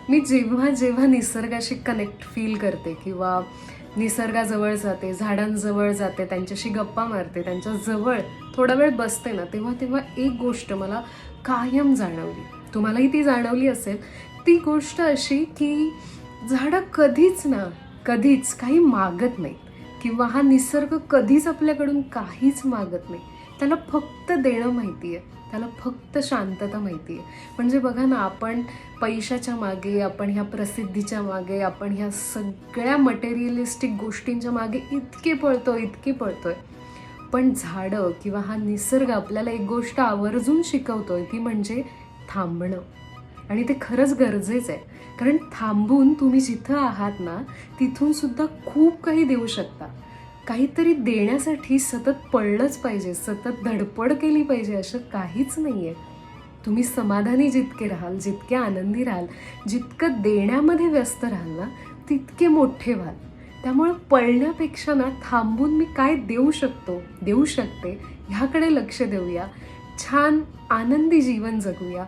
मी जेव्हा जेव्हा निसर्गाशी कनेक्ट फील करते किंवा निसर्गाजवळ जाते, झाडांजवळ जाते, त्यांच्याशी गप्पा मारते, त्यांच्या जवळ थोडा वेळ बसते ना, तेव्हा तेव्हा एक गोष्ट मला कायम जाणवली. तुम्हालाही ती जाणवली असेल. ती गोष्ट अशी की झाडं कधीच काही मागत नाही किंवा हा निसर्ग कधीच आपल्याकडून काहीच मागत नाही. त्याला फक्त देणं माहिती आहे, त्याला फक्त शांतता माहिती आहे. म्हणजे बघा ना, आपण पैशाच्या मागे, आपण ह्या प्रसिद्धीच्या मागे, आपण ह्या सगळ्या मटेरियलिस्टिक गोष्टींच्या मागे इतके पळतोय. पण झाडं किंवा हा निसर्ग आपल्याला एक गोष्ट आवर्जून शिकवतोय, ती म्हणजे थांबणं. आणि ते खरंच गरजेचं आहे. कारण थांबून तुम्ही जिथं आहात ना, तिथून सुद्धा खूप काही देऊ शकता. काहीतरी देण्यासाठी सतत पळलंच पाहिजे, सतत धडपड केली पाहिजे असं काहीच नाहीये. तुम्ही समाधानी जितके राहाल, जितके आनंदी राहाल, जितकं देण्यामध्ये व्यस्त राहाल ना, तितके मोठे व्हाल. त्यामुळे पळण्यापेक्षा ना, थांबून मी काय देऊ शकतो, देऊ शकते ह्याकडे लक्ष देऊया. छान आनंदी जीवन जगूया.